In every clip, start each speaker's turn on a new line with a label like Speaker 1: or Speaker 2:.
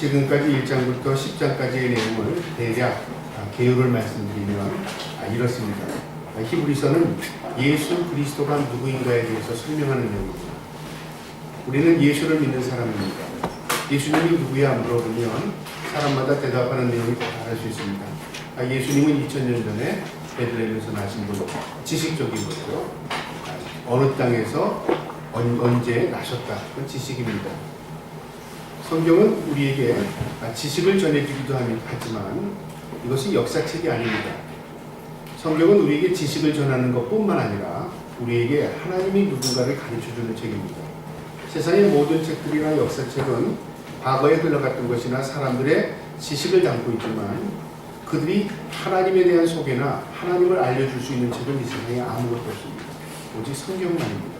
Speaker 1: 지금까지 1장부터 10장까지의 내용을 대략 개요를 말씀드리면 이렇습니다. 히브리서는 예수 그리스도가 누구인가에 대해서 설명하는 내용입니다. 우리는 예수를 믿는 사람입니다. 예수님이 누구야 물어보면 사람마다 대답하는 내용이 다 다를 수 있습니다. 예수님은 2000년 전에 베들레헴에서 나신 분, 지식적인 거죠. 어느 땅에서 언제 나셨다, 그건 지식입니다. 성경은 우리에게 지식을 전해주기도 하지만 이것이 역사책이 아닙니다. 성경은 우리에게 지식을 전하는 것뿐만 아니라 우리에게 하나님이 누군가를 가르쳐주는 책입니다. 세상의 모든 책들이나 역사책은 과거에 흘러갔던 것이나 사람들의 지식을 담고 있지만 그들이 하나님에 대한 소개나 하나님을 알려줄 수 있는 책은 이 세상에 아무것도 없습니다. 오직 성경만입니다.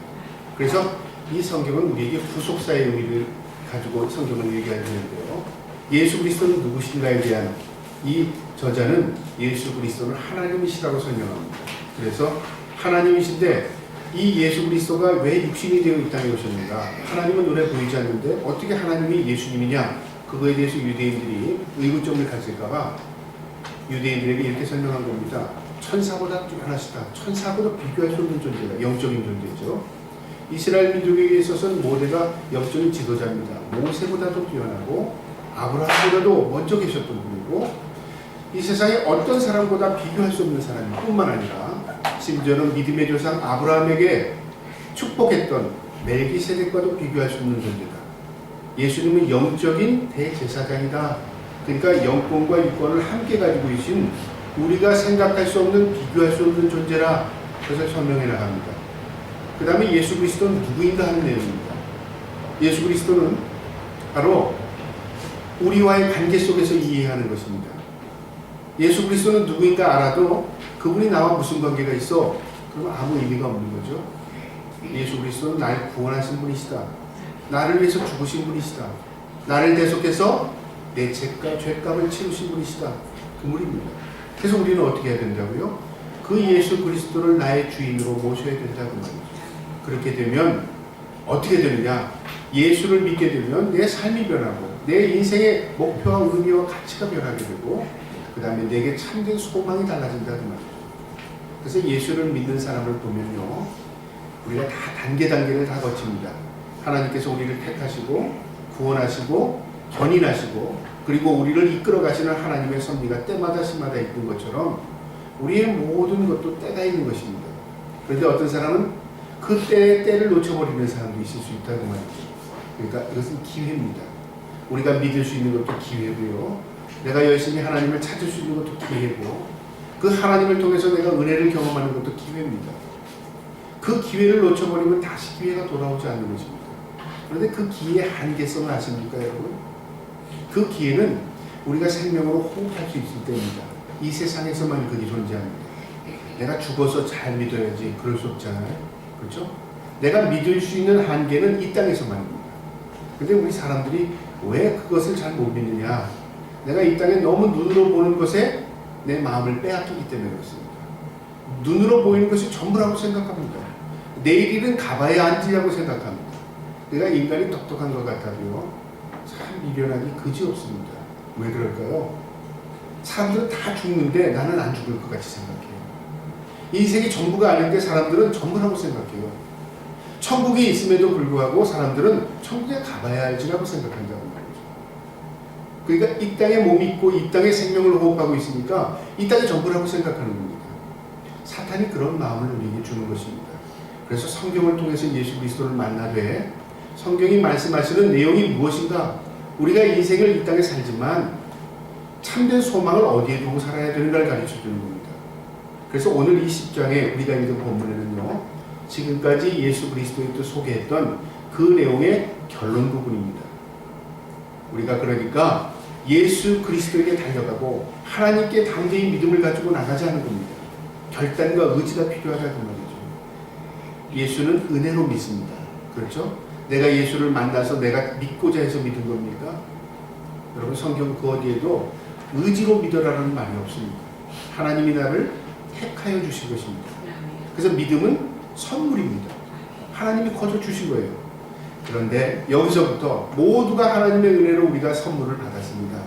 Speaker 1: 그래서 이 성경은 우리에게 구속사의 의미를 가지고 성경을 얘기하는데요. 예수 그리스도는 누구신가에 대한 이 저자는 예수 그리스도는 하나님이시라고 설명합니다. 그래서 하나님이신데 이 예수 그리스도가 왜 육신이 되어 이 땅에 오셨는가? 하나님은 눈에 보이지 않는데 어떻게 하나님이 예수님이냐? 그거에 대해서 유대인들이 의구점을 가질까봐 유대인들에게 이렇게 설명한 겁니다. 천사보다 뛰어나시다. 천사보다 비교할 수 없는 존재다. 영적인 존재죠. 이스라엘 민족에게 있어서는 모세가 영적인 지도자입니다. 모세보다도 뛰어나고 아브라함보다도 먼저 계셨던 분이고 이 세상에 어떤 사람보다 비교할 수 없는 사람일 뿐만 아니라 심지어는 믿음의 조상 아브라함에게 축복했던 멜기세덱과도 비교할 수 없는 존재다. 예수님은 영적인 대제사장이다. 그러니까 영권과 유권을 함께 가지고 계신 우리가 생각할 수 없는 비교할 수 없는 존재라 그것을 설명해 나갑니다. 그 다음에 예수 그리스도는 누구인가 하는 내용입니다. 예수 그리스도는 바로 우리와의 관계 속에서 이해하는 것입니다. 예수 그리스도는 누구인가 알아도 그분이 나와 무슨 관계가 있어? 그러면 아무 의미가 없는 거죠. 예수 그리스도는 나를 구원하신 분이시다. 나를 위해서 죽으신 분이시다. 나를 대속해서 내 죄값을 치르신 분이시다. 그 분입니다. 그래서 우리는 어떻게 해야 된다고요? 그 예수 그리스도를 나의 주인으로 모셔야 된다고 말이죠. 그렇게 되면 어떻게 되느냐? 예수를 믿게 되면 내 삶이 변하고 내 인생의 목표와 의미와 가치가 변하게 되고 그 다음에 내게 참된 소망이 달라진다고 말이죠. 그래서 예수를 믿는 사람을 보면요, 우리가 다 단계를 다 거칩니다. 하나님께서 우리를 택하시고 구원하시고 견인하시고 그리고 우리를 이끌어 가시는 하나님의 섭리가 때마다 시마다 있는 것처럼 우리의 모든 것도 때가 있는 것입니다. 그런데 어떤 사람은 그 때를 놓쳐버리는 사람도 있을 수 있다고 말이죠. 그러니까 이것은 기회입니다. 우리가 믿을 수 있는 것도 기회고요. 내가 열심히 하나님을 찾을 수 있는 것도 기회고 그 하나님을 통해서 내가 은혜를 경험하는 것도 기회입니다. 그 기회를 놓쳐버리면 다시 기회가 돌아오지 않는 것입니다. 그런데 그 기회의 한계성을 아십니까 여러분? 그 기회는 우리가 생명으로 호흡할 수 있을 때입니다. 이 세상에서만 그게 존재합니다. 내가 죽어서 잘 믿어야지 그럴 수 없잖아요. 그렇죠? 내가 믿을 수 있는 한계는 이 땅에서만입니다. 근데 우리 사람들이 왜 그것을 잘 못 믿느냐? 내가 이 땅에 너무 눈으로 보는 것에 내 마음을 빼앗기기 때문에 그렇습니다. 눈으로 보이는 것이 전부라고 생각합니다. 내일 일은 가봐야 안지라고 생각합니다. 내가 인간이 똑똑한 것 같아도요, 참 미련하기 그지없습니다. 왜 그럴까요? 사람들은 다 죽는데 나는 안 죽을 것 같이 생각해요. 인생이 전부가 아닌데 사람들은 전부라고 생각해요. 천국이 있음에도 불구하고 사람들은 천국에 가봐야 알지라고 생각한다고 말이죠. 그러니까 이 땅에 몸이 있고 이 땅에 생명을 호흡하고 있으니까 이 땅이 전부라고 생각하는 겁니다. 사탄이 그런 마음을 우리에게 주는 것입니다. 그래서 성경을 통해서 예수 그리스도를 만나되 성경이 말씀하시는 내용이 무엇인가? 우리가 인생을 이 땅에 살지만 참된 소망을 어디에 두고 살아야 되는가를 가르쳐 주는 겁니다. 그래서 오늘 이 10장에 우리가 읽은 본문에는요, 지금까지 예수 그리스도에 소개했던 그 내용의 결론 부분입니다. 우리가 그러니까 예수 그리스도에게 달려가고 하나님께 담대히 믿음을 가지고 나가지 않은 겁니다. 결단과 의지가 필요하다고 말이죠. 예수는 은혜로 믿습니다. 그렇죠? 내가 예수를 만나서 내가 믿고자 해서 믿은 겁니까? 여러분 성경 그 어디에도 의지로 믿어라라는 말이 없습니다. 하나님이 나를 택하여 주신 것입니다. 그래서 믿음은 선물입니다. 하나님이 거저 주신 거예요. 그런데 여기서부터 모두가 하나님의 은혜로 우리가 선물을 받았습니다.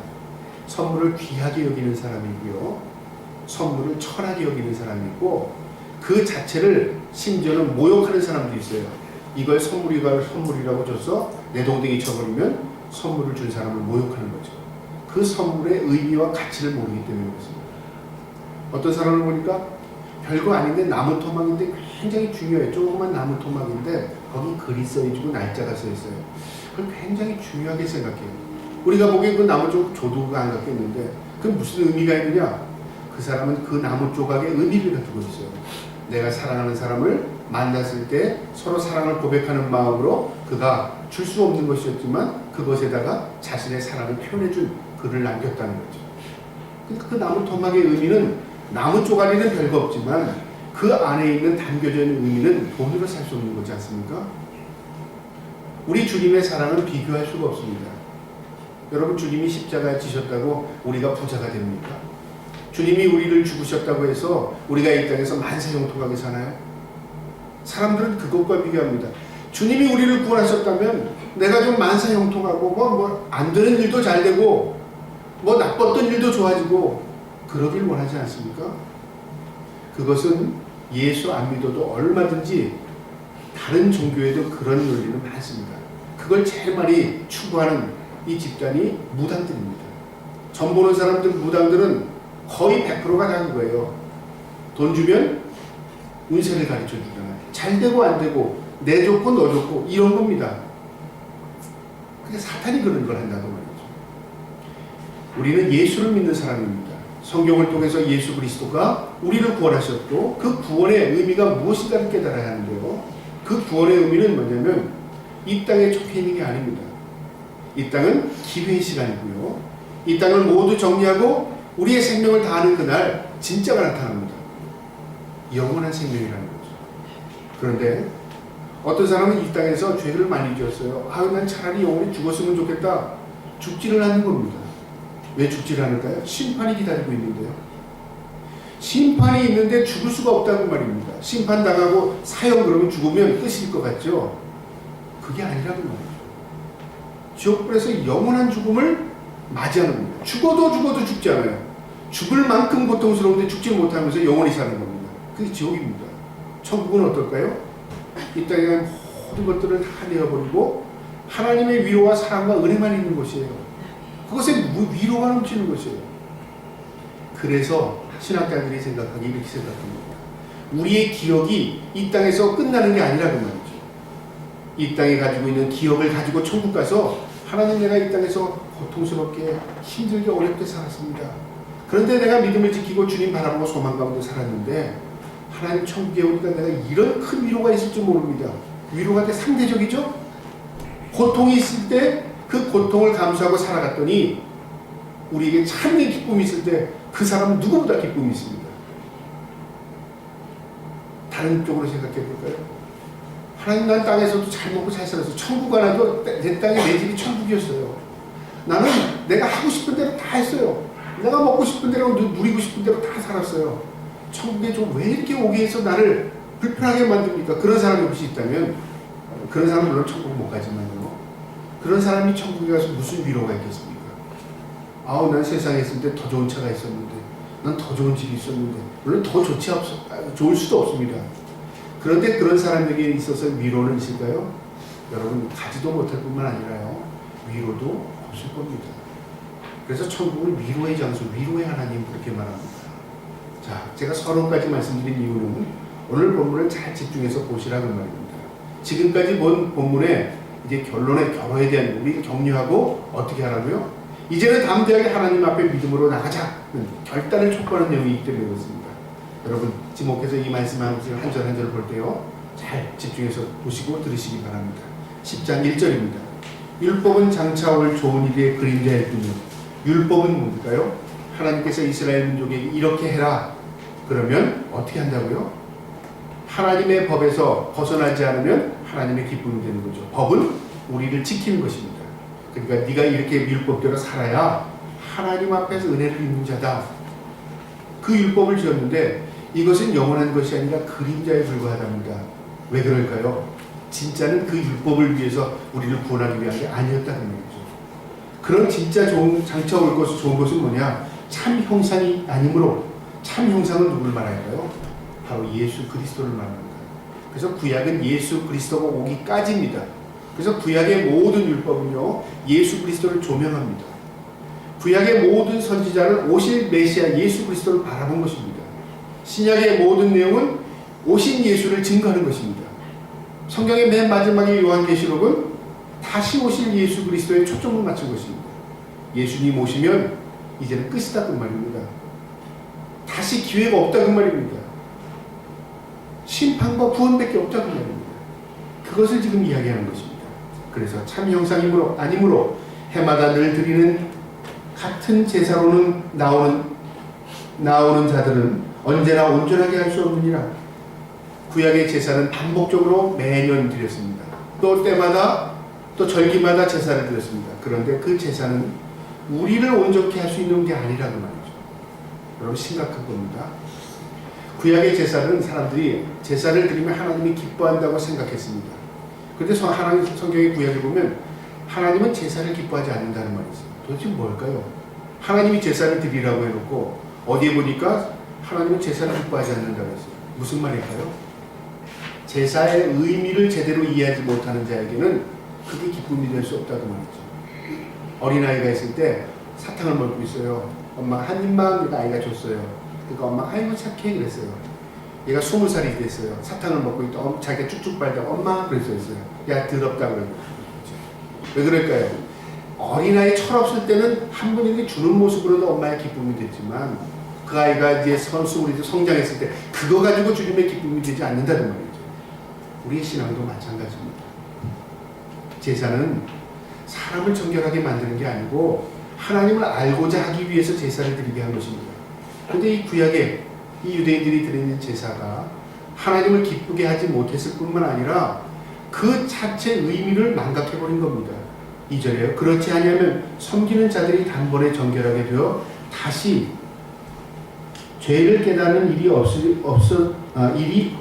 Speaker 1: 선물을 귀하게 여기는 사람이고요, 선물을 천하게 여기는 사람이 있고, 그 자체를 심지어는 모욕하는 사람도 있어요. 이걸 선물이라고 줘서 내 동댕이 쳐버리면 선물을 준 사람을 모욕하는 거죠. 그 선물의 의미와 가치를 모르기 때문에 그렇습니다. 어떤 사람을 보니까 별거 아닌데 나무 토막인데 굉장히 중요해요. 조그만 나무 토막인데 거기 글이 써있고 날짜가 써있어요. 그걸 굉장히 중요하게 생각해요. 우리가 보기엔 그 나무 쪽 조도가 안 갖겠는데 그 무슨 의미가 있느냐? 그 사람은 그 나무 조각에 의미를 가지고 있어요. 내가 사랑하는 사람을 만났을 때 서로 사랑을 고백하는 마음으로 그가 줄 수 없는 것이었지만 그것에다가 자신의 사랑을 표현해준 글을 남겼다는 거죠. 그러니까 그 나무 토막의 의미는, 나무 쪼가리는 별거 없지만 그 안에 있는 담겨져 있는 의미는 돈으로 살 수 없는 거지 않습니까? 우리 주님의 사랑은 비교할 수가 없습니다. 여러분, 주님이 십자가에 지셨다고 우리가 부자가 됩니까? 주님이 우리를 죽으셨다고 해서 우리가 이 땅에서 만사형통하게 사나요? 사람들은 그것과 비교합니다. 주님이 우리를 구원하셨다면 내가 좀 만사형통하고 안 되는 일도 잘 되고 나빴던 일도 좋아지고 그러길 원하지 않습니까? 그것은 예수 안 믿어도 얼마든지 다른 종교에도 그런 논리는 많습니다. 그걸 제일 많이 추구하는 이 집단이 무당들입니다. 점 보는 사람들, 무당들은 거의 100%가 다 그거예요. 돈 주면 운세를 가르쳐 주잖아요. 잘 되고 안 되고 내 좋고 너 좋고 이런 겁니다. 그게 사탄이 그런 걸 한다고 말이죠. 우리는 예수를 믿는 사람입니다. 성경을 통해서 예수 그리스도가 우리를 구원하셨고 그 구원의 의미가 무엇인가를 깨달아야 하는데요. 그 구원의 의미는 뭐냐면 이 땅에 적혀 있는 게 아닙니다. 이 땅은 기회의 시간이고요. 이 땅을 모두 정리하고 우리의 생명을 다하는 그날 진짜가 나타납니다. 영원한 생명이라는 거죠. 그런데 어떤 사람은 이 땅에서 죄를 많이 지었어요. 난 차라리 영원히 죽었으면 좋겠다. 죽지를 않는 겁니다. 왜 죽지를 않을까요? 심판이 기다리고 있는데요. 심판이 있는데 죽을 수가 없다는 말입니다. 심판당하고 사형 그러면 죽으면 끝일 것 같죠? 그게 아니라는 말이죠. 지옥불에서 영원한 죽음을 맞이하는 겁니다. 죽어도 죽지 않아요. 죽을 만큼 고통스러운데 죽지 못하면서 영원히 사는 겁니다. 그게 지옥입니다. 천국은 어떨까요? 이 땅에 간 모든 것들을 다 내어버리고 하나님의 위로와 사랑과 은혜만 있는 곳이에요. 그것에 위로가 넘치는 것이에요. 그래서 신학자들이 생각하기 이렇게 생각합니다. 우리의 기억이 이 땅에서 끝나는 게 아니라는 말이죠. 이 땅에 가지고 있는 기억을 가지고 천국 가서 하나님, 내가 이 땅에서 고통스럽게 힘들게 어렵게 살았습니다. 그런데 내가 믿음을 지키고 주님 바라보고 소망 가운데 살았는데 하나님 천국에 오니까 내가 이런 큰 위로가 있을 줄 모릅니다. 위로가 상대적이죠? 고통이 있을 때 그 고통을 감수하고 살아갔더니 우리에게 참된 기쁨이 있을 때 그 사람은 누구보다 기쁨이 있습니다. 다른 쪽으로 생각해 볼까요? 하나님, 난 땅에서도 잘 먹고 잘 살았어. 천국 하나도 내 땅에 내 집이 천국이었어요. 나는 내가 하고 싶은 대로 다 했어요. 내가 먹고 싶은 대로 누리고 싶은 대로 다 살았어요. 천국에 좀 왜 이렇게 오게 해서 나를 불편하게 만듭니까? 그런 사람이 혹시 있다면, 그런 사람은 물론 천국 못 가지만요. 그런 사람이 천국에 가서 무슨 위로가 있겠습니까? 난 세상에 있을 때 더 좋은 차가 있었는데, 난 더 좋은 집이 있었는데, 물론 더 좋을 수도 없습니다. 그런데 그런 사람에게 있어서 위로는 있을까요? 여러분, 가지도 못할 뿐만 아니라요, 위로도 없을 겁니다. 그래서 천국은 위로의 장소, 위로의 하나님, 그렇게 말합니다. 자, 제가 30가지 말씀드린 이유는 오늘 본문을 잘 집중해서 보시라는 말입니다. 지금까지 본 본문의 이제 결론에 대한 우리 격려하고 어떻게 하라고요? 이제는 담대하게 하나님 앞에 믿음으로 나가자는 결단을 촉구하는 내용이기 때문에 그렇습니다. 여러분, 지목해서 이 말씀 한 절 한 절 볼 때요, 잘 집중해서 보시고 들으시기 바랍니다. 10장 1절입니다. 율법은 장차 올 좋은 일의 그림자일 뿐이요. 율법은 뭡니까요? 하나님께서 이스라엘 민족에게 이렇게 해라. 그러면 어떻게 한다고요? 하나님의 법에서 벗어나지 않으면 하나님의 기쁨이 되는 거죠. 법은 우리를 지키는 것입니다. 그러니까 네가 이렇게 율법대로 살아야 하나님 앞에서 은혜를 입는 자다. 그 율법을 지었는데 이것은 영원한 것이 아니라 그림자에 불과하답니다. 왜 그럴까요? 진짜는 그 율법을 위해서 우리를 구원하기 위한 게 아니었다는 얘기죠. 그런 진짜 좋은 장차 올 것이 좋은 것은 뭐냐? 참 형상이 아니므로. 참 형상은 누굴 말할까요? 바로 예수 그리스도를 말합니다. 그래서 구약은 예수 그리스도가 오기까지입니다. 그래서 구약의 모든 율법은요, 예수 그리스도를 조명합니다. 구약의 모든 선지자는 오실 메시아 예수 그리스도를 바라본 것입니다. 신약의 모든 내용은 오신 예수를 증거하는 것입니다. 성경의 맨 마지막에 요한계시록은 다시 오실 예수 그리스도에 초점을 맞춘 것입니다. 예수님 오시면 이제는 끝이다 그 말입니다. 다시 기회가 없다 그 말입니다. 심판과 구원밖에 없다 그 말입니다. 그것을 지금 이야기하는 것입니다. 그래서 참 형상이므로 아니므로 해마다 늘 드리는 같은 제사로는 나오는 자들은 언제나 온전하게 할 수 없느니라. 구약의 제사는 반복적으로 매년 드렸습니다. 또 때마다 또 절기마다 제사를 드렸습니다. 그런데 그 제사는 우리를 온전케 할 수 있는 게 아니라는 말이죠. 여러분 심각한 겁니다. 구약의 제사는 사람들이 제사를 드리면 하나님이 기뻐한다고 생각했습니다. 그런데 하나님 성경의 구약을 보면 하나님은 제사를 기뻐하지 않는다는 말이 있어요. 도대체 뭘까요? 하나님이 제사를 드리라고 해놓고 어디에 보니까 하나님은 제사를 기뻐하지 않는다고 했어요. 무슨 말일까요? 제사의 의미를 제대로 이해하지 못하는 자에게는 그게 기쁨이 될 수 없다고 말이죠. 어린아이가 있을 때 사탕을 먹고 있어요. 엄마 한 입만 아이가 줬어요. 그러니까 엄마 아이고 착해 그랬어요. 얘가 20살이 됐어요. 사탕을 먹고 있다 자기가 쭉쭉 빨다가 엄마 그랬어요. 야 더럽다 그러고. 왜 그럴까요? 어린아이 철없을 때는 한 분에게 주는 모습으로도 엄마의 기쁨이 됐지만 그 아이가 이제 성숙을 성장했을 때 그거 가지고 주님의 기쁨이 되지 않는다는 말이죠. 우리의 신앙도 마찬가지입니다. 제사는 사람을 정결하게 만드는 게 아니고 하나님을 알고자 하기 위해서 제사를 드리게 한 것입니다. 그런데 이 구약에 이 유대인들이 드리는 제사가 하나님을 기쁘게 하지 못했을 뿐만 아니라 그 자체 의미를 망각해버린 겁니다. 2절에요. 그렇지 아니하면 섬기는 자들이 단번에 정결하게 되어 다시 죄를 깨닫는 일이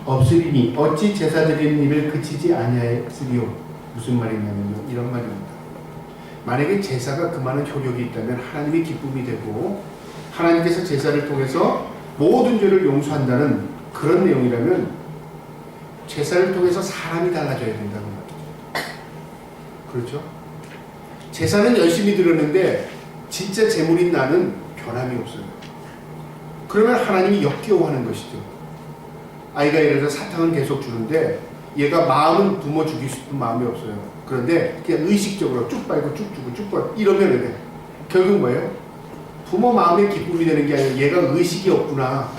Speaker 1: 없으리니 어찌 제사 드리는 일을 그치지 아니하였으리요. 무슨 말이냐면요. 이런 말입니다. 만약에 제사가 그만한 효력이 있다면 하나님의 기쁨이 되고 하나님께서 제사를 통해서 모든 죄를 용서한다는 그런 내용이라면 제사를 통해서 사람이 달라져야 된다는 말이죠. 그렇죠? 제사는 열심히 드렸는데 진짜 제물인 나는 변함이 없어요. 그러면 하나님이 역겨워하는 것이죠. 아이가 예를 들어 사탕은 계속 주는데 얘가 마음은 부모 주기 싶은 마음이 없어요. 그런데 그냥 의식적으로 쭉 빨고 쭉 주고 쭉 빨고 이러면 돼. 결국 뭐예요? 부모 마음에 기쁨이 되는 게 아니라 얘가 의식이 없구나.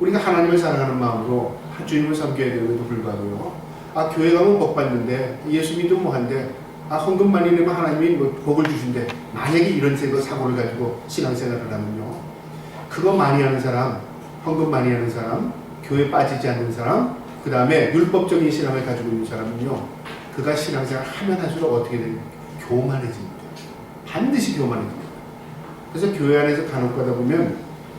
Speaker 1: 우리가 하나님을 사랑하는 마음으로 주님을 섬겨야 되는데도 불구하고요. 아 교회 가면 복 받는데 예수 믿으면 뭐 한데 아 헌금 많이 내면 하나님이 뭐 복을 주신대. 만약에 이런 사고를 가지고 신앙생활을 하면요. 그거 많이 하는 사람, 헌금 많이 하는 사람, 교회 빠지지 않는 사람, 그 다음에 율법적인 신앙을 가지고 있는 사람은요. 그가 신앙생활 하면 할수록 어떻게 돼요? 교만해집니다. 반드시 교만해집니다. 그래서 교회 안에서 간혹 가다 보면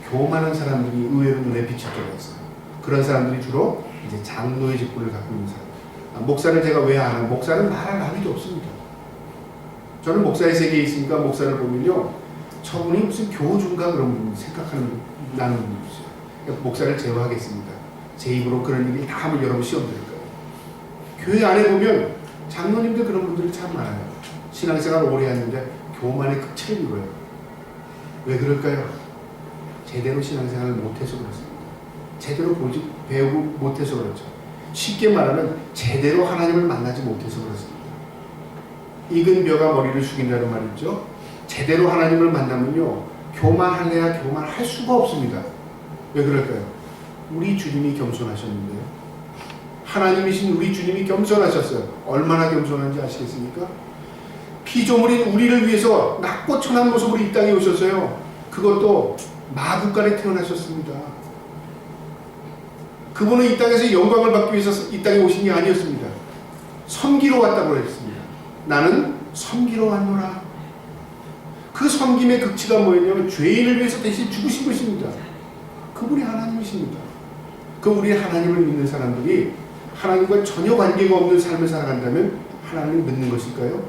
Speaker 1: 교만한 사람들이 의외로 눈에 비칠 때가 있어요. 그런 사람들이 주로 이제 장로의 직분을 갖고 있는 사람. 목사를 제가 왜 안 하고 목사는 말할 나위도 없습니다. 저는 목사의 세계에 있으니까 목사를 보면요. 저분이 무슨 교주인가 그런 분 생각하는 나는 분이 있어요. 그러니까 목사를 제어하겠습니다. 제 입으로 그런 얘기 다 하면 여러분 시험 드릴 거예요. 교회 안에 보면 장로님들 그런 분들이 참 많아요. 신앙생활 오래 했는데 교만의 극치를 이뤄요. 왜 그럴까요? 제대로 신앙생활을 못해서 그렇습니다. 제대로 배우고 못해서 그렇죠. 쉽게 말하면 제대로 하나님을 만나지 못해서 그렇습니다. 익은 벼가 머리를 숙인다는 말 있죠. 제대로 하나님을 만나면요. 교만할래야 교만할 수가 없습니다. 왜 그럴까요? 우리 주님이 겸손하셨는데요. 하나님이신 우리 주님이 겸손하셨어요. 얼마나 겸손한지 아시겠습니까? 피조물인 우리를 위해서 낮고 천한 모습으로 이 땅에 오셨어요. 그것도 마구간에 태어나셨습니다. 그분은 이 땅에서 영광을 받기 위해서 이 땅에 오신 게 아니었습니다. 섬기러 왔다고 했습니다. 나는 섬기러 왔노라. 그 섬김의 극치가 뭐였냐면 죄인을 위해서 대신 죽으신 것입니다. 그분이 하나님이십니다. 그 우리 하나님을 믿는 사람들이 하나님과 전혀 관계가 없는 삶을 살아간다면 하나님을 믿는 것일까요?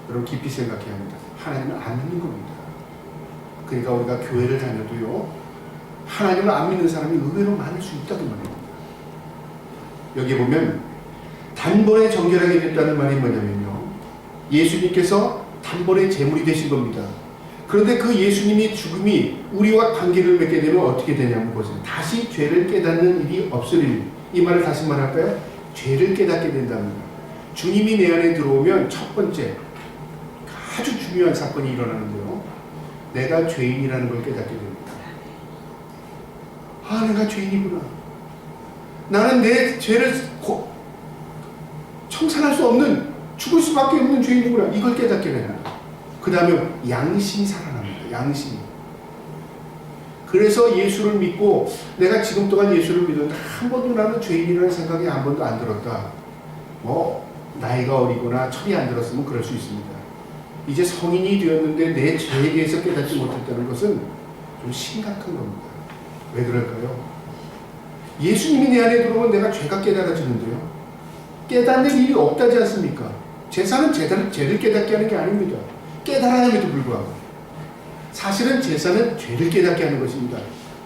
Speaker 1: 여러분 깊이 생각해야 합니다. 하나님을 안 믿는 겁니다. 그러니까 우리가 교회를 다녀도요, 하나님을 안 믿는 사람이 의외로 많을 수 있다고 말입니다. 여기 보면 단번에 정결하게 됐다는 말이 뭐냐면요, 예수님께서 단번에 제물이 되신 겁니다. 그런데 그 예수님이 죽음이 우리와 관계를 맺게 되면 어떻게 되냐면 보세요. 다시 죄를 깨닫는 일이 없으리니, 이 말을 다시 말할까요? 죄를 깨닫게 된답니다. 주님이 내 안에 들어오면 첫 번째 아주 중요한 사건이 일어나는데요, 내가 죄인이라는 걸 깨닫게 됩니다. 아, 내가 죄인이구나. 나는 내 죄를 청산할 수 없는, 죽을 수밖에 없는 죄인이구나. 이걸 깨닫게 됩니다. 그 다음에 양심이 살아납니다. 양심이. 그래서 예수를 믿고 내가 지금 동안 예수를 믿었는데 한 번도 나는 죄인이라는 생각이 한 번도 안 들었다. 뭐 나이가 어리거나 철이 안 들었으면 그럴 수 있습니다. 이제 성인이 되었는데 내 죄에 대해서 깨닫지 못했다는 것은 좀 심각한 겁니다. 왜 그럴까요? 예수님이 내 안에 들어오면 내가 죄가 깨달아지는데요, 깨닫는 일이 없다지 않습니까? 제사는 죄를 깨닫게 하는 게 아닙니다. 깨달아야에도 불구하고 사실은 제사는 죄를 깨닫게 하는 것입니다.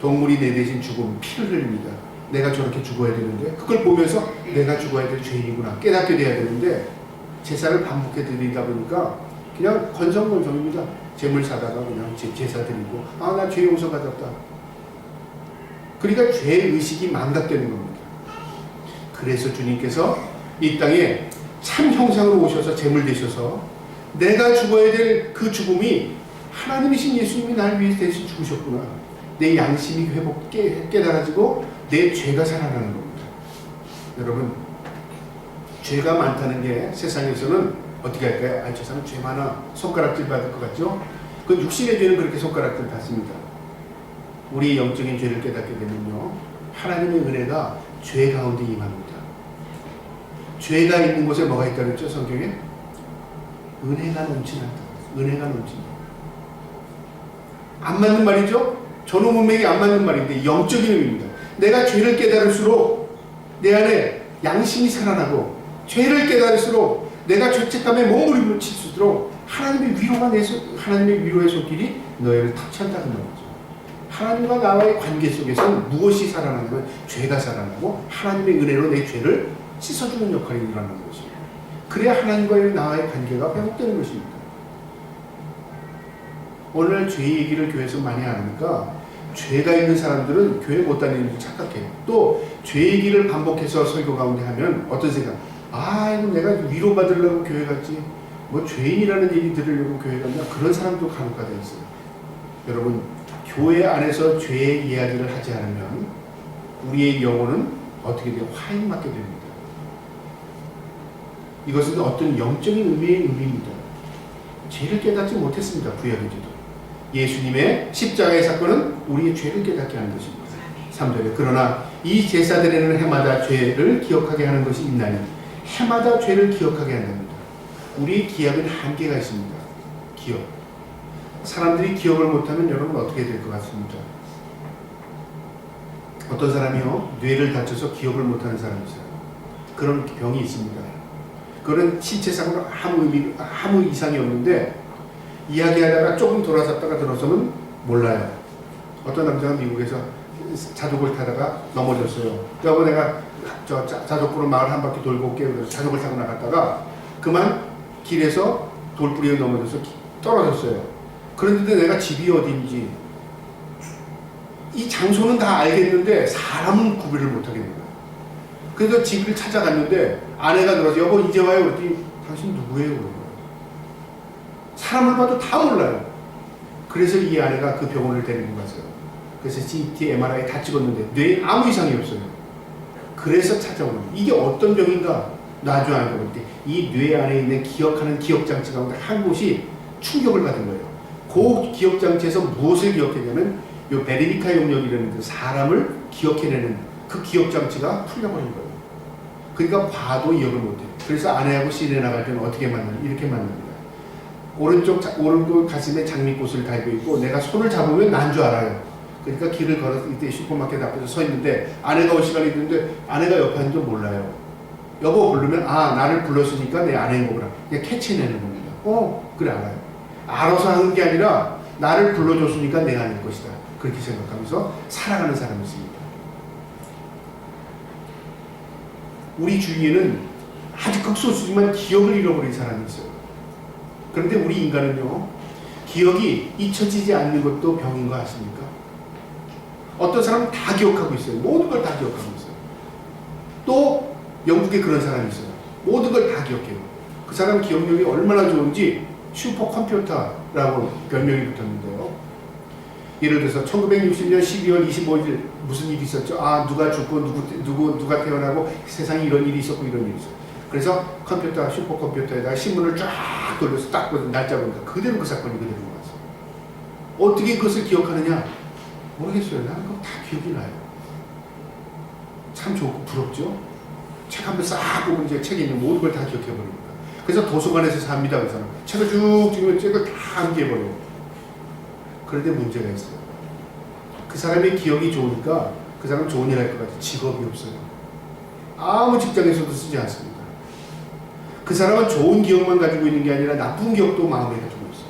Speaker 1: 동물이 내 대신 죽으면 피를 흘립니다. 내가 저렇게 죽어야 되는데, 그걸 보면서 내가 죽어야 될 죄인이구나 깨닫게 돼야 되는데, 제사를 반복해 드리다 보니까 그냥 건성건성입니다. 제물 사다가 그냥 제사 드리고, 아, 나 죄 용서 받았다. 그러니까 죄의식이 망각되는 겁니다. 그래서 주님께서 이 땅에 참 형상으로 오셔서 제물 되셔서 내가 죽어야 될 그 죽음이 하나님이신 예수님이 날 위해서 대신 죽으셨구나. 내 양심이 깨달아지고 내 죄가 살아나는 겁니다. 여러분, 죄가 많다는 게 세상에서는 어떻게 할까요? 아, 저 사람 죄 많아. 손가락질 받을 것 같죠? 그 육신의 죄는 그렇게 손가락질 받습니다. 우리 영적인 죄를 깨닫게 되면요, 하나님의 은혜가 죄 가운데 임합니다. 죄가 있는 곳에 뭐가 있다고 했죠? 성경에? 은혜가 넘치는다. 은혜가 넘친다. 안 맞는 말이죠? 전후 문맥이 안 맞는 말인데 영적인 의미입니다. 내가 죄를 깨달을수록 내 안에 양심이 살아나고, 죄를 깨달을수록 내가 죄책감에 몸부림칠수록 하나님의 위로의 손길이 너희를 터치한다는 말이죠. 하나님과 나와의 관계 속에서는 무엇이 살아나냐면 죄가 살아나고 하나님의 은혜로 내 죄를 씻어주는 역할이 일어나는 것입니다. 그래야 하나님과의 나와의 관계가 회복되는 것입니다. 오늘 죄 얘기를 교회에서 많이 하니까 죄가 있는 사람들은 교회 못 다니는 줄 착각해요. 또 죄 얘기를 반복해서 설교 가운데 하면 어떤 생각? 아, 이거 내가 위로받으려고 교회 갔지, 뭐 죄인이라는 얘기 들으려고 교회 갔나? 그런 사람도 간혹가다 있어요. 여러분, 교회 안에서 죄의 이야기를 하지 않으면 우리의 영혼은 어떻게 돼요? 화인 맞게 됩니다. 이것은 어떤 영적인 의미입니다. 죄를 깨닫지 못했습니다. 구약에도. 예수님의 십자가의 사건은 우리의 죄를 깨닫게 하는 것입니다. 3절에 그러나 이 제사드리는 해마다 죄를 기억하게 하는 것이 있나니, 해마다 죄를 기억하게 한답니다. 우리의 기억은 한계가 있습니다. 기억. 사람들이 기억을 못하면 여러분 어떻게 될 것 같습니까? 어떤 사람이요, 뇌를 다쳐서 기억을 못하는 사람이 있어요. 그런 병이 있습니다. 그런 신체상으로 아무 이상이 없는데 이야기하다가 조금 돌아섰다가 들어서면 몰라요. 어떤 남자가 미국에서 자전거를 타다가 넘어졌어요. 여보, 내가 저 자전거로 마을 한 바퀴 돌고 올게. 그래서 자전거를 타고 나갔다가 그만 길에서 돌부리에 넘어져서 떨어졌어요. 그런데 내가 집이 어딘지, 이 장소는 다 알겠는데 사람은 구별을 못하겠는 거예요. 그래서 집을 찾아갔는데 아내가 들어서 여보 이제 와요. 그랬더니 당신 누구예요? 그런 거예요. 사람을 봐도 다 몰라요. 그래서 이 아내가 그 병원을 데리고 갔어요. 그래서 CT, MRI 다 찍었는데 뇌에 아무 이상이 없어요. 그래서 찾아오는 거예요. 이게 어떤 병인가? 나중에 알고 보니까 이 뇌 안에 있는 기억하는 기억장치 가운데 한 곳이 충격을 받은 거예요. 그 기억장치에서 무엇을 기억했냐면 이 베리니카 용력이라는 그 사람을 기억해내는 그 기억장치가 풀려버린 거예요. 그러니까 봐도 기억을 못해요. 그래서 아내하고 시내 나갈 때는 어떻게 만나요? 이렇게 만납니다. 오른쪽 가슴에 장미꽃을 달고 있고 내가 손을 잡으면 난 줄 알아요. 그러니까 길을 걸어서 이때 슈퍼마켓 앞에서 서 있는데 아내가 올 시간이 있는데 아내가 옆에 있는 줄 몰라요. 여보 부르면 나를 불렀으니까 내 아내인 거구나. 그냥 캐치내는 겁니다. 그래 알아요. 알아서 하는 게 아니라 나를 불러줬으니까 내가 아닐 것이다. 그렇게 생각하면서 살아가는 사람이 있습니다. 우리 주위에는 아주 극소수지만 기억을 잃어버린 사람이 있어요. 그런데 우리 인간은요, 기억이 잊혀지지 않는 것도 병인 거 아십니까? 어떤 사람은 다 기억하고 있어요. 모든 걸 다 기억하고 있어요. 또 영국에 그런 사람이 있어요. 모든 걸 다 기억해요. 그 사람 기억력이 얼마나 좋은지 슈퍼컴퓨터라고 별명이 붙었는데요. 예를 들어서 1960년 12월 25일 무슨 일이 있었죠? 누가 죽고 누가 태어나고 세상에 이런 일이 있었고 이런 일이 있었고. 그래서 컴퓨터, 슈퍼컴퓨터에다가 신문을 쫙 돌려서 딱 날짜 보니까 그대로 그 사건이 그대로 나왔어요. 어떻게 그것을 기억하느냐? 모르겠어요. 나는 그거 다 기억이 나요. 참 좋고 부럽죠? 책 한 번 싹 보면 이제 책에 있는 모든 걸 다 기억해버립니다. 그래서 도서관에서 삽니다. 그 사람. 책을 쭉 찍으면 책을 다 암기해버려요. 그런데 문제가 있어요. 그 사람의 기억이 좋으니까 그 사람은 좋은 일 할 것 같아요. 직업이 없어요. 아무 직장에서도 쓰지 않습니다. 그 사람은 좋은 기억만 가지고 있는 게 아니라 나쁜 기억도 마음에 가지고 있어요.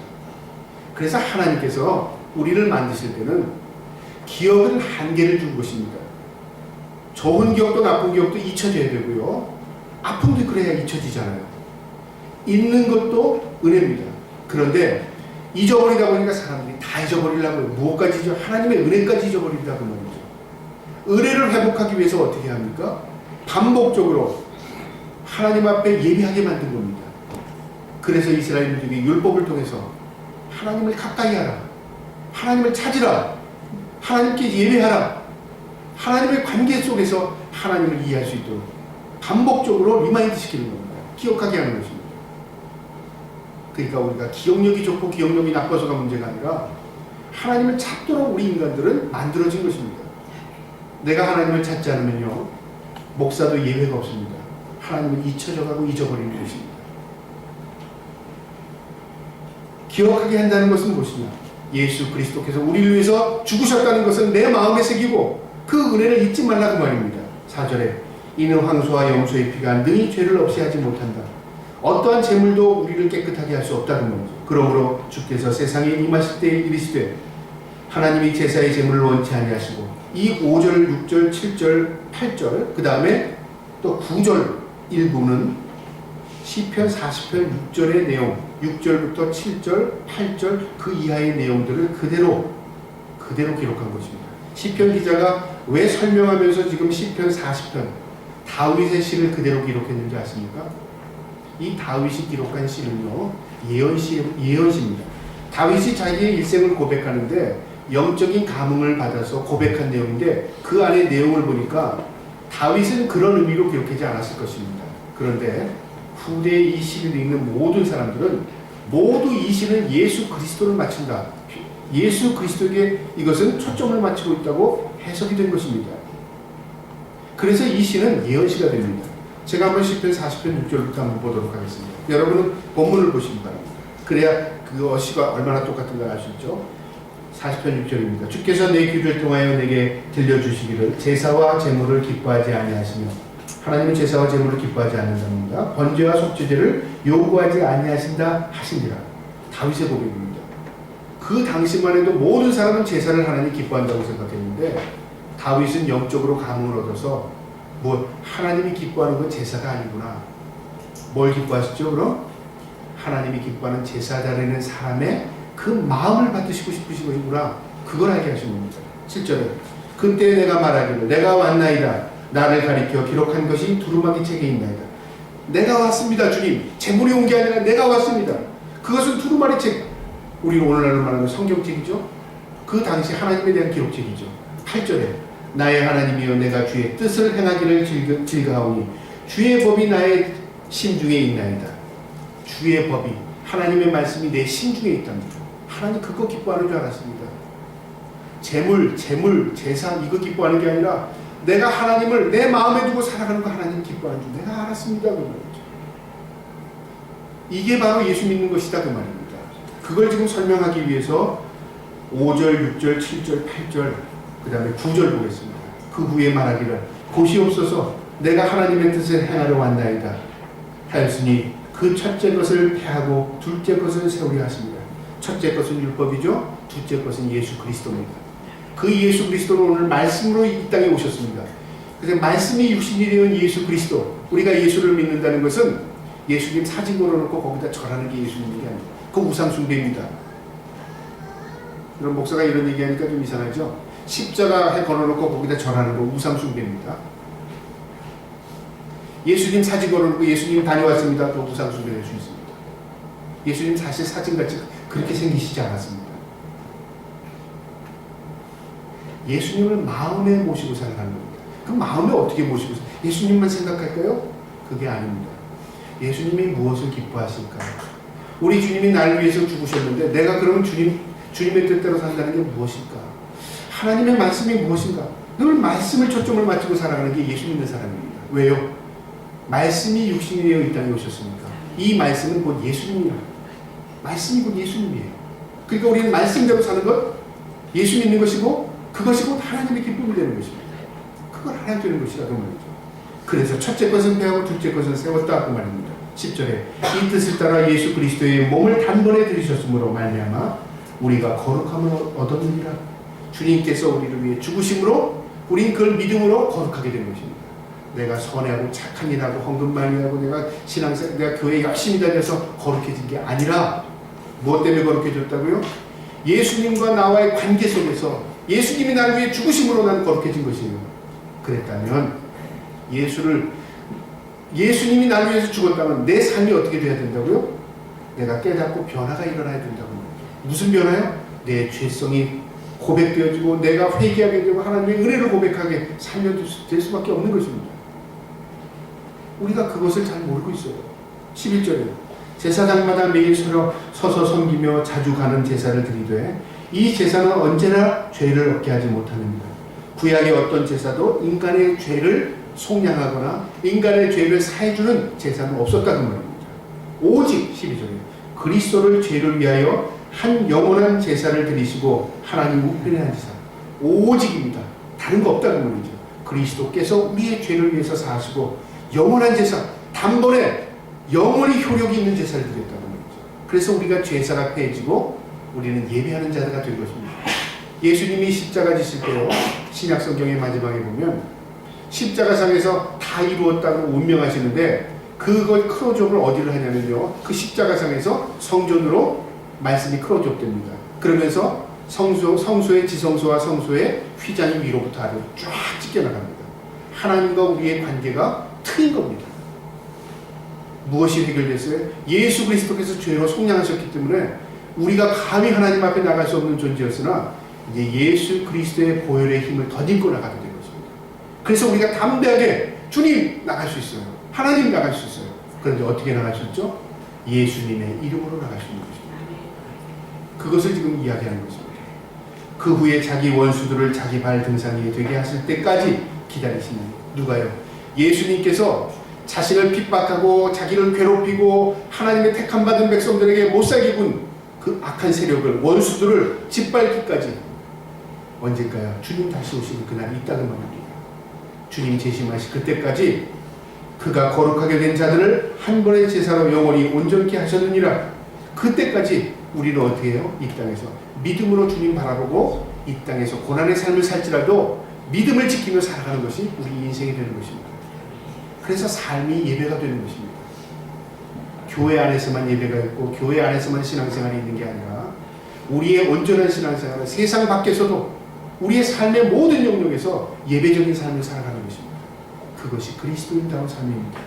Speaker 1: 그래서 하나님께서 우리를 만드실 때는 기억은 한계를 준 것입니다. 좋은 기억도 나쁜 기억도 잊혀져야 되고요. 아픔도 그래야 잊혀지잖아요. 잊는 것도 은혜입니다. 그런데 잊어버리다 보니까 사람들이 다 잊어버리려고요. 무엇까지 잊어? 하나님의 은혜까지 잊어버린다고 말이죠. 은혜를 회복하기 위해서 어떻게 합니까? 반복적으로 하나님 앞에 예배하게 만든 겁니다. 그래서 이스라엘들이 율법을 통해서 하나님을 가까이 하라, 하나님을 찾으라, 하나님께 예배하라, 하나님의 관계 속에서 하나님을 이해할 수 있도록 반복적으로 리마인드 시키는 겁니다. 기억하게 하는 것입니다. 그러니까 우리가 기억력이 좋고 기억력이 나빠서가 문제가 아니라 하나님을 찾도록 우리 인간들은 만들어진 것입니다. 내가 하나님을 찾지 않으면요, 목사도 예외가 없습니다. 하나님은 잊혀져가고 잊어버리는 것입니다. 기억하게 한다는 것은 무엇이냐? 예수 그리스도께서 우리를 위해서 죽으셨다는 것은 내 마음에 새기고 그 은혜를 잊지 말라고 말입니다. 4절에 이는 황소와 염소의 피가 능히 죄를 없이 하지 못한다. 어떠한 제물도 우리를 깨끗하게 할 수 없다는 말이죠. 그러므로 주께서 세상에 임하실 때에 이르시되 하나님이 제사의 제물을 원치 아니하시고 이 5절, 6절, 7절, 8절 그 다음에 또 9절 일부는 시편 40편 6절의 내용 6절부터 7절, 8절 그 이하의 내용들을 그대로 기록한 것입니다. 시편 기자가 왜 설명하면서 지금 시편 40편 다윗의 시를 그대로 기록했는지 아십니까? 이 다윗이 기록한 시는요, 예언시입니다. 다윗이 자기의 일생을 고백하는데 영적인 감흥을 받아서 고백한 내용인데 그 안에 내용을 보니까 다윗은 그런 의미로 기록하지 않았을 것입니다. 그런데 후대에 이 시를 읽는 모든 사람들은 모두 이 시는 예수 그리스도를 맞춘다. 예수 그리스도에게 이것은 초점을 맞추고 있다고 해석이 된 것입니다. 그래서 이 시는 예언시가 됩니다. 제가 한번 시편 40편 6절부터 한번 보도록 하겠습니다. 여러분은 본문을 보시기 바랍니다. 그래야 그 시가 얼마나 똑같은 걸 알 수 있죠. 40편 6절입니다. 주께서 내 귀를 통하여 내게 들려주시기를 제사와 제물을 기뻐하지 아니하시며 하나님은 제사와 제물을 기뻐하지 않는답니다. 번제와 속죄제를 요구하지 아니하신다 하시니라. 다윗의 고백입니다. 그 당시만 해도 모든 사람은 제사를 하나님 기뻐한다고 생각했는데 다윗은 영적으로 감흥을 얻어서 하나님이 기뻐하는 건 제사가 아니구나. 뭘 기뻐하시죠 그럼? 하나님이 기뻐하는 제사 드리는 사람의 그 마음을 받으시고 싶으신 것이구나. 그걸 알게 하신 겁니다. 7절에 그때 내가 말하기를 내가 왔나이다. 나를 가리켜 기록한 것이 두루마기 책에 있나이다. 내가 왔습니다 주님. 제물이 온 게 아니라 내가 왔습니다. 그것은 두루마리 책. 우리는 오늘날로 말하는 성경책이죠. 그 당시 하나님에 대한 기록책이죠. 8절에 나의 하나님이여 내가 주의 뜻을 행하기를 즐거하오니 주의 법이 나의 심중에 있나이다. 주의 법이 하나님의 말씀이 내 심중에 있답니다. 하나님 그거 기뻐하는 줄 알았습니다. 제물, 제사 이거 기뻐하는 게 아니라 내가 하나님을 내 마음에 두고 살아가는 거 하나님 기뻐하는 줄 내가 알았습니다. 그 말이죠. 이게 바로 예수 믿는 것이다 그 말입니다. 그걸 지금 설명하기 위해서 5절, 6절, 7절, 8절, 그 다음에 9절 보겠습니다. 그 후에 말하기를 보시옵소서 내가 하나님의 뜻을 행하러 왔나이다 하였으니 그 첫째 것을 폐하고 둘째 것을 세우려 하십니다. 첫째 것은 율법이죠. 둘째 것은 예수 그리스도입니다. 그 예수 그리스도는 오늘 말씀으로 이 땅에 오셨습니다. 그래서 말씀이 육신이 되은 예수 그리스도, 우리가 예수를 믿는다는 것은 예수님 사진 걸어놓고 거기다 절하는 게 예수님이 아닙니다. 그 우상 숭배입니다. 그럼 목사가 이런 얘기하니까 좀 이상하죠. 십자가에 걸어놓고 거기다 절하는 거 우상 숭배입니다. 예수님 사진 걸어놓고 예수님 다녀왔습니다. 또 우상 숭배를 할 수 있습니다. 예수님 사실 사진같이 그렇게 생기시지 않았습니다. 예수님을 마음에 모시고 살아가는 겁니다. 그 마음에 어떻게 모시고 예수님만 생각할까요? 그게 아닙니다. 예수님이 무엇을 기뻐하실까? 우리 주님이 나를 위해서 죽으셨는데 내가 그러면 주님의 뜻대로 산다는 게 무엇일까? 하나님의 말씀이 무엇인가? 늘 말씀을 초점을 맞추고 살아가는 게 예수 믿는 사람입니다. 왜요? 말씀이 육신이 되어 이 땅에 오셨으니까 이 말씀은 곧 예수님이라. 말씀이 곧 예수님이에요. 그러니까 우리는 말씀대로 사는 것, 예수 믿는 것이고 그것이 곧 하나님의 기쁨이 되는 것입니다. 그걸 하나님 되는 것이라고 말이죠. 그래서 첫째 것은 폐하고 둘째 것은 세웠다 그 말입니다. 10절에 이 뜻을 따라 예수 그리스도의 몸을 단번에 들이셨으므로 말미암아 우리가 거룩함을 얻었느니라. 주님께서 우리를 위해 죽으심으로 우린 그걸 믿음으로 거룩하게 된 것입니다. 내가 선하고 착한 일하고 헌금 많이 하고 내가 신앙생활, 내가 교회에 열심히 다녀서 거룩해진 게 아니라 무엇 때문에 거룩해졌다고요? 예수님과 나와의 관계 속에서 예수님이 나를 위해 죽으심으로 난 거룩해진 것이에요. 그랬다면 예수님이 나를 위해서 죽었다면 내 삶이 어떻게 돼야 된다고요? 내가 깨닫고 변화가 일어나야 된다고 말이죠. 무슨 변화요? 내 죄성이 고백되어지고 내가 회개하게 되고 하나님의 은혜를 고백하게 살면 될 수밖에 없는 것입니다. 우리가 그것을 잘 모르고 있어요. 11절에 제사장마다 매일 서서 섬기며 자주 가는 제사를 드리되 이 제사는 언제나 죄를 얻게 하지 못하느니라. 구약의 어떤 제사도 인간의 죄를 속량하거나 인간의 죄를 사해주는 제사는 없었다는 말입니다. 오직 12절에 그리스도를 죄를 위하여 한 영원한 제사를 드리시고 하나님 우편에 앉으사 오직입니다. 다른 거 없다는 말이죠. 그리스도께서 우리의 죄를 위해서 사하시고 영원한 제사, 단번에 영원히 효력이 있는 제사를 드렸다는 말이죠. 그래서 우리가 죄사가 폐해지고 우리는 예배하는 자가 된 것입니다. 예수님이 십자가 지실 때요, 신약 성경의 마지막에 보면 십자가상에서 다 이루었다고 운명하시는데 그걸 크로족을 어디를 하냐면요, 그 십자가상에서 성전으로 말씀이 크로족됩니다. 그러면서 성소의 지성소와 성소의 휘장이 위로부터 아래로 쫙 찢겨나갑니다. 하나님과 우리의 관계가 트인 겁니다. 무엇이 해결됐어요? 예수 그리스도께서 죄로 속량하셨기 때문에 우리가 감히 하나님 앞에 나갈 수 없는 존재였으나 이제 예수 그리스도의 보혈의 힘을 덧입고 나가게 된 것입니다. 그래서 우리가 담대하게 주님 나갈 수 있어요. 하나님 나갈 수 있어요. 그런데 어떻게 나갈 수 있죠? 예수님의 이름으로 나갈 수 있는 것입니다. 그것을 지금 이야기하는 것입니다. 그 후에 자기 원수들을 자기 발 등상 위에 되게 하실 때까지 기다리시는 누가요? 예수님께서 자신을 핍박하고 자기를 괴롭히고 하나님의 택함 받은 백성들에게 못살게 군 그 악한 세력을, 원수들을 짓밟기까지 언제일까요? 주님 다시 오시는 그날이 있다는 말입니다. 주님 재림하실 그때까지 그가 거룩하게 된 자들을 한 번의 제사로 영원히 온전케 하셨느니라. 그때까지 우리는 어떻게 해요? 이 땅에서 믿음으로 주님 바라보고 이 땅에서 고난의 삶을 살지라도 믿음을 지키며 살아가는 것이 우리 인생이 되는 것입니다. 그래서 삶이 예배가 되는 것입니다. 교회 안에서만 예배가 있고 교회 안에서만 신앙생활이 있는 게 아니라 우리의 온전한 신앙생활은 세상 밖에서도 우리의 삶의 모든 영역에서 예배적인 삶을 살아가는 것입니다. 그것이 그리스도인다운 삶입니다.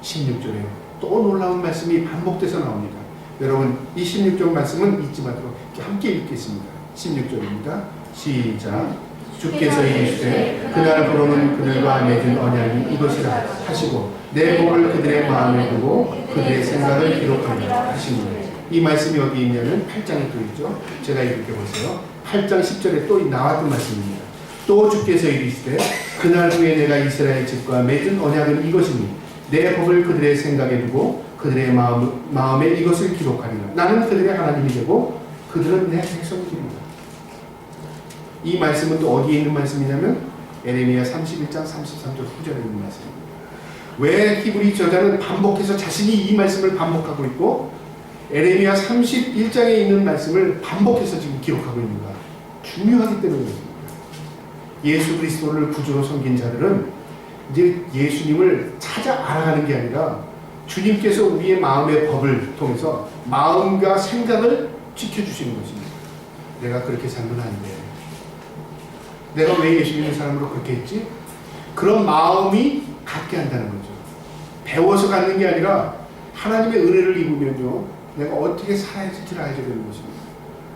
Speaker 1: 16절에 또 놀라운 말씀이 반복돼서 나옵니다. 여러분 이 16절 말씀은 잊지 마도록 함께 읽겠습니다. 16절입니다. 시작. 주께서 이르시되 그날 부르는 그들과 맺은 언약이 이것이라 하시고 내 법을 그들의 마음에 두고 그들의 생각을 기록하리라 하시니, 이 말씀이 어디 있냐면 8장에 또 있죠. 제가 이렇게 보세요. 8장 10절에 또 나왔던 말씀입니다. 또 주께서 이르시되 그날 후에 내가 이스라엘 집과 맺은 언약은 이것이니 내 법을 그들의 생각에 두고 그들의 마음에 이것을 기록하리라. 나는 그들의 하나님이 되고 그들은 내 백성이 됩니다. 이 말씀은 또 어디에 있는 말씀이냐면 에레미야 31장 33절 후절에 있는 말씀입니다. 왜 히브리 저자는 반복해서 자신이 이 말씀을 반복하고 있고 에레미야 31장에 있는 말씀을 반복해서 지금 기록하고 있는가? 중요하기 때문에 그렇습니다. 예수 그리스도를 구주로 섬긴 자들은 이제 예수님을 찾아 알아가는 게 아니라 주님께서 우리의 마음의 법을 통해서 마음과 생각을 지켜주시는 것입니다. 내가 그렇게 살면 안 돼. 내가 왜 예수 믿는 사람으로 그렇게 했지? 그런 마음이 갖게 한다는 거죠. 배워서 갖는 게 아니라 하나님의 은혜를 입으면요, 내가 어떻게 살아야 할지를 알게 되는 것입니다.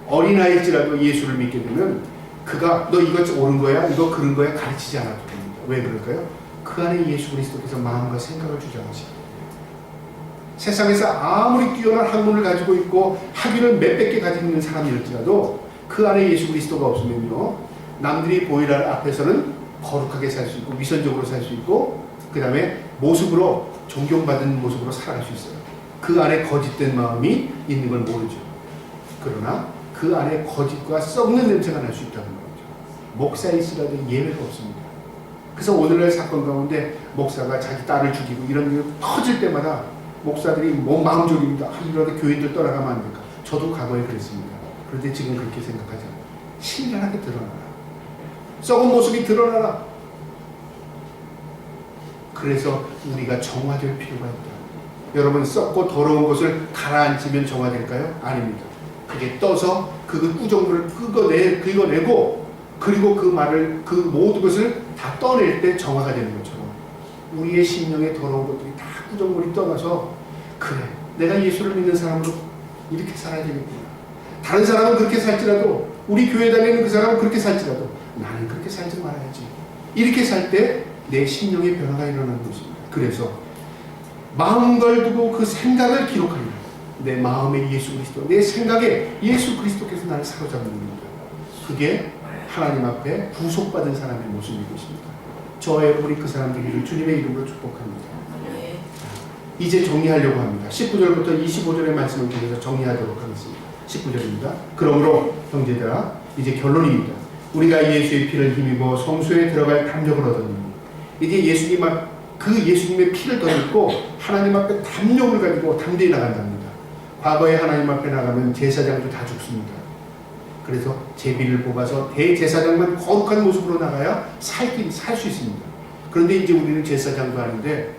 Speaker 1: 어린아이일지라도 예수를 믿게 되면 그가 너 이거 옳은 거야, 이거 그른 거야 가르치지 않아도 됩니다. 왜 그럴까요? 그 안에 예수 그리스도께서 마음과 생각을 주장하시기 때문에. 세상에서 아무리 뛰어난 학문을 가지고 있고 학위를 몇백 개 가지고 있는 사람일지라도 그 안에 예수 그리스도가 없으면요, 남들이 보이는 앞에서는 거룩하게 살 수 있고 위선적으로 살 수 있고 그 다음에 모습으로 존경받은 모습으로 살아갈 수 있어요. 그 안에 거짓된 마음이 있는 걸 모르죠. 그러나 그 안에 거짓과 썩는 냄새가 날 수 있다는 거죠. 목사일지라도 예외가 없습니다. 그래서 오늘날 사건 가운데 목사가 자기 딸을 죽이고 이런 일이 터질 때마다 목사들이 마음 졸입니다. 이러다 교인들 떠나가면 안 될까? 저도 과거에 그랬습니다. 그런데 지금 그렇게 생각하지 않아요. 신랄하게 드러나라. 썩은 모습이 드러나라. 그래서 우리가 정화될 필요가 있다. 여러분, 썩고 더러운 것을 가라앉히면 정화될까요? 아닙니다. 그게 떠서 그 꾸정물을 긁어내고 그리고 그 말을, 그 모든 것을 다 떠낼 때 정화가 되는 것처럼 우리의 심령에 더러운 것들이 다 꾸정물이 떠나서 그래, 내가 예수를 믿는 사람으로 이렇게 살아야 되겠구나. 다른 사람은 그렇게 살지라도, 우리 교회 다니는 그 사람은 그렇게 살지라도 나는 그렇게 살지 말아야지. 이렇게 살 때 내 심령의 변화가 일어나는 것입니다. 그래서 마음걸 두고 그 생각을 기록합니다. 내 마음에 예수 그리스도, 내 생각에 예수 그리스도께서 나를 사로잡는 겁니다. 그게 하나님 앞에 구속받은 사람의 모습인 것입니다. 저와 우리 그 사람들을 주님의 이름으로 축복합니다. 이제 정리하려고 합니다. 19절부터 25절의 말씀을 통해서 정리하도록 하겠습니다. 19절입니다. 그러므로 형제들아, 이제 결론입니다. 우리가 예수의 피를 힘입어 성소에 들어갈 담력을 얻었느니 이제 예수님의 피를 덧입고 하나님 앞에 담력을 가지고 담대히 나간답니다. 과거에 하나님 앞에 나가면 제사장도 다 죽습니다. 그래서 제비를 뽑아서 대제사장만 거룩한 모습으로 나가야 살 수 있습니다. 그런데 이제 우리는 제사장도 아닌데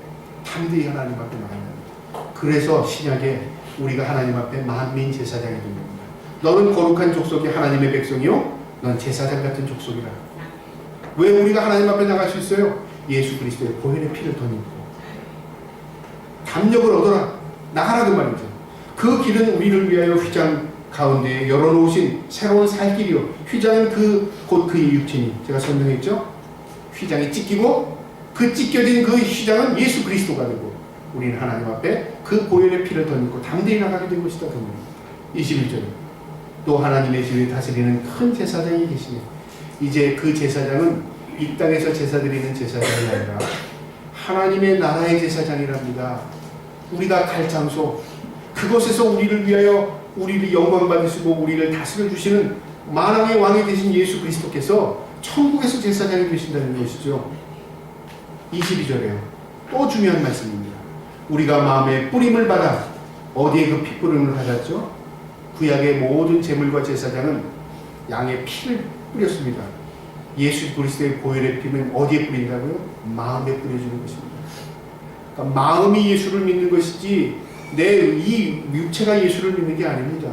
Speaker 1: 담대히 하나님 앞에 나간답니다. 그래서 신약에 우리가 하나님 앞에 만민 제사장이 된 겁니다. 너는 거룩한 족속이 하나님의 백성이요, 넌 제사장 같은 족속이라. 왜 우리가 하나님 앞에 나갈 수 있어요? 예수 그리스도의 보혈의 피를 덧입고 담력을 얻어라, 나가라, 그 말이죠. 그 길은 우리를 위하여 휘장 가운데 열어놓으신 새로운 살 길이요. 휘장은 곧 그의 육체니, 제가 설명했죠. 휘장이 찢기고 그 찢겨진 그 휘장은 예수 그리스도가 되고 우리는 하나님 앞에 그 보혈의 피를 덧입고 담대히 나가게 된 것이다. 그 말입니다. 21절에 또 하나님의 집을 다스리는 큰 제사장이 계시니 이제 그 제사장은 이 땅에서 제사 드리는 제사장이 아니라 하나님의 나라의 제사장이랍니다. 우리가 갈 장소, 그곳에서 우리를 위하여 우리를 영광 받으시고 우리를 다스려 주시는 만왕의 왕이 되신 예수 그리스도께서 천국에서 제사장이 되신다는 것이죠. 22절에요. 또 중요한 말씀입니다. 우리가 마음에 뿌림을 받아, 어디에 그 핏뿌림을 받았죠? 구약의 모든 제물과 제사장은 양의 피를 뿌렸습니다. 예수 그리스도의 보혈의 피는 어디에 뿌린다고요? 마음에 뿌려주는 것입니다. 그러니까 마음이 예수를 믿는 것이지 내 이 육체가 예수를 믿는 게 아닙니다.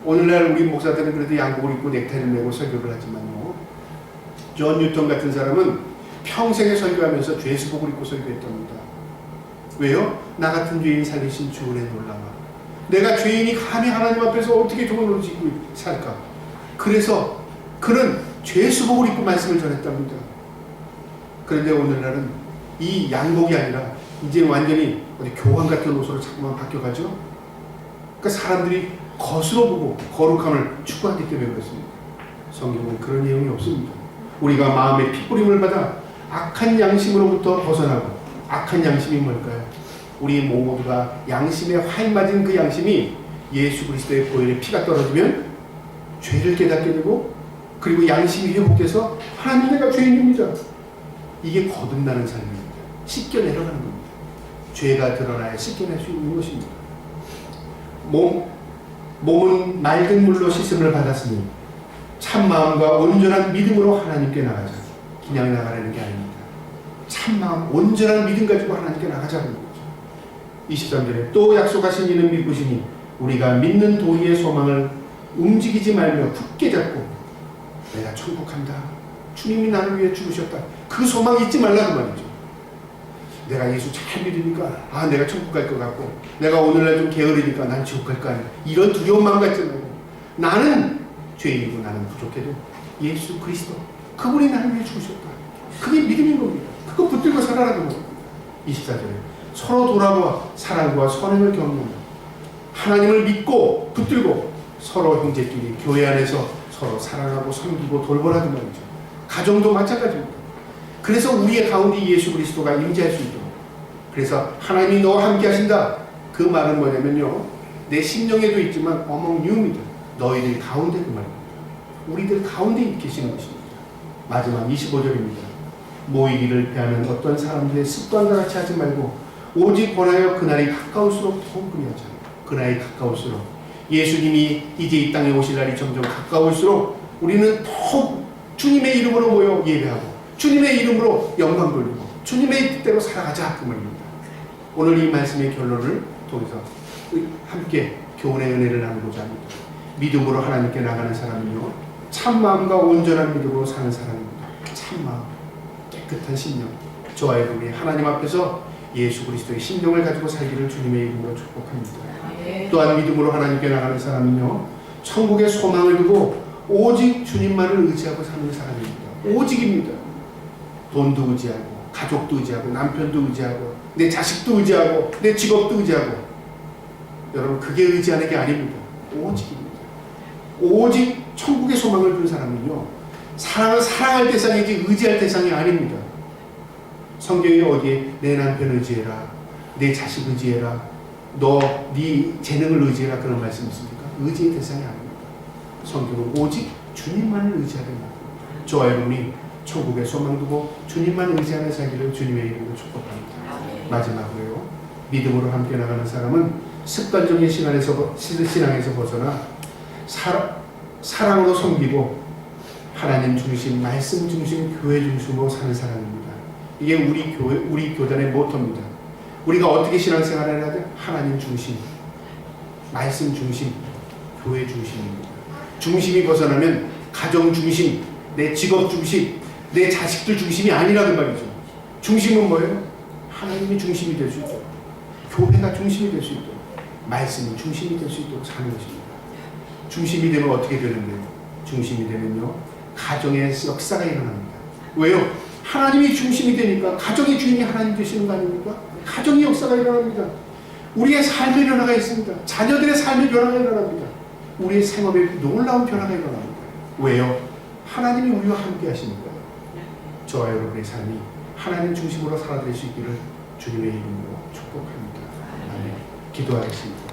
Speaker 1: 오늘날 우리 목사들은 그래도 양복을 입고 넥타이를 메고 설교를 하지만요, 존 뉴턴 같은 사람은 평생에 설교하면서 죄수복을 입고 설교했답니다. 왜요? 나 같은 죄인 살리신 주 은혜 놀라워. 내가 죄인이 감히 하나님 앞에서 어떻게 좋은 옷을 입고 살까? 그래서 그는 죄수복을 입고 말씀을 전했답니다. 그런데 오늘날은 이 양복이 아니라 이제 완전히 어디 교황 같은 옷으로 자꾸만 바뀌어가죠. 그러니까 사람들이 겉으로 보고 거룩함을 추구하기 때문에 그렇습니다. 성경은 그런 내용이 없습니다. 우리가 마음의 핏뿌림을 받아 악한 양심으로부터 벗어나고, 악한 양심이 뭘까요? 우리 모두가 양심에 활 맞은 그 양심이 예수 그리스도의 보혈의 피가 떨어지면 죄를 깨닫게 되고 그리고 양심이 회복돼서 하나님 내가 죄인입니다. 이게 거듭나는 삶입니다. 씻겨 내려가는 겁니다. 죄가 드러나야 씻겨낼 수 있는 것입니다. 몸은 맑은 물로 씻음을 받았으니 참 마음과 온전한 믿음으로 하나님께 나가자. 그냥 나가라는 게 아닙니다. 참 마음, 온전한 믿음 가지고 하나님께 나가자는 거죠. 23절에 또 약속하신 이는 믿으시니 우리가 믿는 도리의 소망을 움직이지 말며 굳게 잡고 내가 천국 간다. 주님이 나를 위해 죽으셨다. 그 소망 잊지 말라는 말이죠. 내가 예수 잘 믿으니까 내가 천국 갈 것 같고 내가 오늘날 좀 게으르니까 난 지옥 갈 거 아니야. 이런 두려움만 갖지 말고 나는 죄인이고 나는 부족해도 예수 그리스도 그분이 나를 위해 죽으셨다. 그게 믿음인 겁니다. 그거 붙들고 살아라는 겁니다. 24절에 서로 돌아보아 사랑과 선행을 경험한다. 하나님을 믿고 붙들고 서로 형제끼리 교회 안에서 서로 사랑하고 섬기고 돌보라는 말이죠. 가정도 마찬가지입니다. 그래서 우리의 가운데 예수 그리스도가 임재할 수 있도록, 그래서 하나님이 너와 함께 하신다. 그 말은 뭐냐면요, 내 심령에도 있지만 among you입니다. 너희들 가운데 그 말입니다. 우리들 가운데 계시는 것입니다. 마지막 25절입니다. 모이기를 배하는 어떤 사람들의 습관과 같이 하지 말고 오직 권하여 그날이 가까울수록 더욱 그리하자. 그날이 가까울수록, 예수님이 이제 이 땅에 오실 날이 점점 가까울수록 우리는 더욱 주님의 이름으로 모여 예배하고 주님의 이름으로 영광 돌리고 주님의 뜻대로 살아가자 그 말입니다. 오늘 이 말씀의 결론을 통해서 함께 교훈의 은혜를 나누고자 합니다. 믿음으로 하나님께 나가는 사람은요, 참 마음과 온전한 믿음으로 사는 사람입니다. 참 마음, 깨끗한 심령, 저와 여러분이 하나님 앞에서 예수 그리스도의 심령을 가지고 살기를 주님의 이름으로 축복합니다. 또한 믿음으로 하나님께 나가는 사람은요, 천국의 소망을 두고 오직 주님만을 의지하고 사는 사람입니다. 오직입니다. 돈도 의지하고 가족도 의지하고 남편도 의지하고 내 자식도 의지하고 내 직업도 의지하고, 여러분 그게 의지하는 게 아닙니다. 오직입니다. 오직 천국의 소망을 둔 사람은요, 사랑을 사랑할 대상이지 의지할 대상이 아닙니다. 성경에 어디에 내 남편 의지해라, 내 자식 의지해라, 너 네 재능을 의지해라 그런 말씀 있습니까? 의지의 대상이 아닙니다. 성경은 오직 주님만을 의지하는 겁니다. 저와 여러분이 천국에 소망 두고 주님만 의지하는 살기를 주님의 이름으로 축복합니다. 마지막으로요, 믿음으로 함께 나가는 사람은 습관적인 신앙에서 벗어나 사랑으로 섬기고 하나님 중심, 말씀 중심, 교회 중심으로 사는 사람입니다. 이게 우리 교단의 모토입니다. 우리가 어떻게 신앙생활을 해야 돼? 하나님 중심, 말씀 중심, 교회 중심입니다. 중심이 벗어나면 가정 중심, 내 직업 중심, 내 자식들 중심이 아니라는 말이죠. 중심은 뭐예요? 하나님이 중심이 될 수 있도록, 교회가 중심이 될 수 있도록, 말씀이 중심이 될 수 있도록 사는 것입니다. 중심이 되면 어떻게 되는데요? 중심이 되면요, 가정의 역사가 일어납니다. 왜요? 하나님이 중심이 되니까 가정의 주인이 하나님 되시는 거 아닙니까? 가정의 역사가 일어납니다. 우리의 삶의 변화가 있습니다. 자녀들의 삶의 변화가 일어납니다. 우리의 생업에 놀라운 변화가 일어납니다. 왜요? 하나님이 우리와 함께 하시니까. 저와 여러분의 삶이 하나님 중심으로 살아드릴 수 있기를 주님의 이름으로 축복합니다. 아멘. 기도하겠습니다.